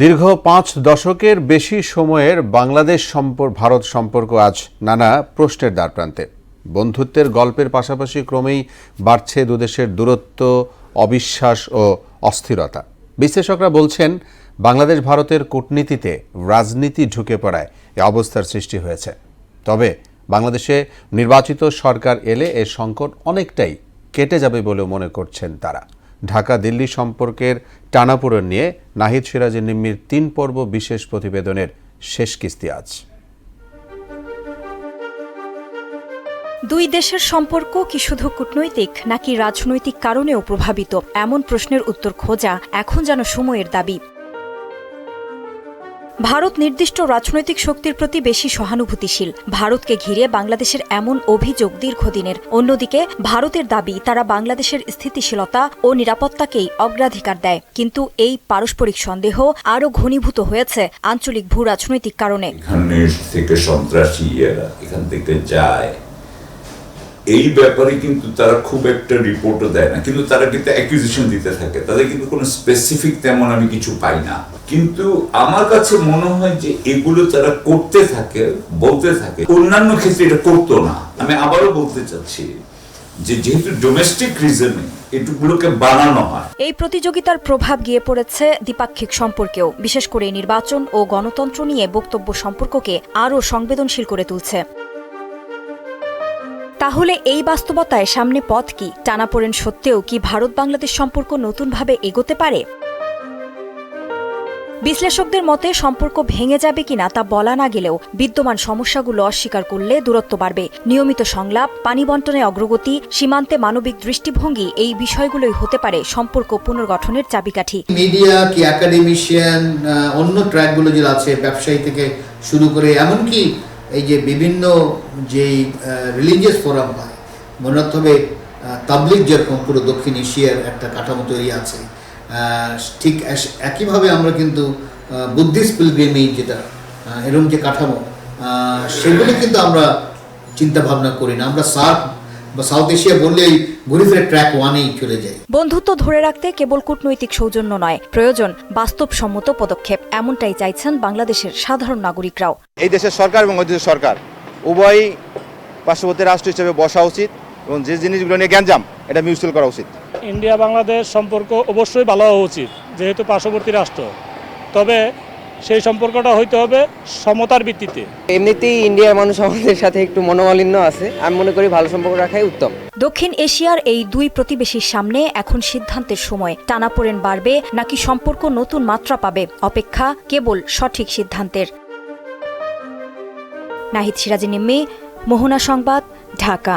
দীর্ঘ 5 দশকের বেশি সময়ের বাংলাদেশ ভারত সম্পর্ক আজ নানা প্রশ্নের দ্বারপ্রান্তে। বন্ধুত্বের গল্পের পাশাপাশি ক্রমেই বাড়ছে দুদেশের দূরত্ব, অবিশ্বাস ও অস্থিরতা। বিশ্লেষকরা বলছেন, বাংলাদেশ ভারতের কূটনীতিতে রাজনীতি ঢুকে পড়ায় এ অবস্থার সৃষ্টি হয়েছে। তবে বাংলাদেশে নির্বাচিত সরকার এলে এ সংকট অনেকটাই কেটে যাবে বলেও মনে করছেন তারা। ঢাকা দিল্লি সম্পর্কের টানাপোড়েন নিয়ে নাহিদ সিরাজের নিম্মির 3 পর্ব বিশেষ প্রতিবেদনের শেষ কিস্তি আজ। দুই দেশের সম্পর্ক কি শুধু কূটনৈতিক নাকি রাজনৈতিক কারণেও প্রভাবিত, এমন প্রশ্নের উত্তর খোঁজা এখন যেন সময়ের দাবি। ভারত নির্দিষ্ট রাজনৈতিক শক্তির প্রতি বেশি সহানুভূতিশীল। ভারতকে ঘিরে বাংলাদেশের এমন অভিযোগ দীর্ঘদিনের। অন্যদিকে ভারতের দাবি, তারা বাংলাদেশের স্থিতিশীলতা ও নিরাপত্তাকেই অগ্রাধিকার দেয়। কিন্তু এই পারস্পরিক সন্দেহ আরও ঘনীভূত হয়েছে আঞ্চলিক ভূ রাজনৈতিক কারণে। এখানে থেকে সন্ত্রাসী এখান থেকে যায়, এই ব্যাপারে কিন্তু তারা খুব একটা রিপোর্টও দেয় না, কিন্তু তারা কিন্তু অ্যাকুইজিশন দিতে থাকে। তাদের কিন্তু কোনো স্পেসিফিক তেমন আমি কিছু পাই না। কিন্তু আমার কাছে মনে হয় যে এগুলো তারা করতে থাকে, বলতে থাকে। অন্যান্য ক্ষেত্রে এটা করতো না। আমি আবারও বলতে চাচ্ছি যে যেহেতু ডোমেস্টিক রিজনে এটুকুগুলোকে বানানো হয়, এই প্রতিযোগিতার প্রভাব গিয়ে পড়েছে দ্বিপাক্ষিক সম্পর্কেও। বিশেষ করে নির্বাচন ও গণতন্ত্র নিয়ে বক্তব্য সম্পর্ককে আরও সংবেদনশীল করে তুলছে। তাহলে এই বাস্তবতায় সামনে পথ কি? টানাপোড়েন সত্ত্বেও কি ভারত বাংলাদেশ সম্পর্ক নতুনভাবে এগোতে পারে? বিশ্লেষকদের মতে সম্পর্ক ভেঙে যাবে কিনা তা বলা না গেলেও বিদ্যমান সমস্যাগুলো অস্বীকার করলে দূরত্ব বাড়বে। নিয়মিত সংলাপ, পানি বণ্টনে অগ্রগতি, সীমান্তে মানবিক দৃষ্টিভঙ্গি, এই বিষয়গুলোই হতে পারে সম্পর্ক পুনর্গঠনের চাবিকাঠি। মিডিয়া কি একাডেমিশিয়ান, অন্য ট্র্যাকগুলো যে আছে, ব্যবসায়ী থেকে শুরু করে এমনকি এই যে বিভিন্ন যেই রিলিজিয়াস ফোরাম হয়, মনে রাখতে হবে তাবলিগ যেরকম পুরো দক্ষিণ এশিয়ার একটা কাঠামো তৈরি আছে, ঠিক একইভাবে আমরা কিন্তু বুদ্ধিস্ট পিলগ্রিমেজ যেটা এরকম যে কাঠামো, সেগুলো কিন্তু আমরা চিন্তা ভাবনা করি না। আমরা সার্ক বা সাউথ এশিয়া বললেই ঘুরে ফিরে ট্র্যাক 1-এই চলে যাই। বন্ধুত্ব ধরে রাখতে কেবল কূটনৈতিক সৌজন্য নয়, প্রয়োজন বাস্তবসম্মত পদক্ষেপ। এমনটাই চাইছেন বাংলাদেশের সাধারণ নাগরিকরাও। এই দেশের সরকার এবং ওই দেশের সরকার উভয়ই পার্শ্ববর্তী রাষ্ট্র হিসেবে বসা উচিত এবং যে জিনিসগুলো নিয়ে গ্যাঞ্জাম, এটা মিউচুয়াল করা উচিত। ইন্ডিয়া বাংলাদেশ সম্পর্ক অবশ্যই ভালো হওয়া উচিত, যেহেতু পার্শ্ববর্তী রাষ্ট্র। তবে সেই সম্পর্কটা হইতে হবে সমতার ভিত্তিতে। এমনিতেই ইন্ডিয়ার মানুষ আমাদের সাথে একটু মনোমালিন্য আছে, আমি মনে করি ভালো সম্পর্ক রাখাই উত্তম। দক্ষিণ এশিয়ার এই দুই প্রতিবেশীর সামনে এখন সিদ্ধান্তের সময়। টানাপোড়েন বাড়বে নাকি সম্পর্ক নতুন মাত্রা পাবে, অপেক্ষা কেবল সঠিক সিদ্ধান্তের। নাহিদ সিরাজের নিম্মি, মোহনা সংবাদ, ঢাকা।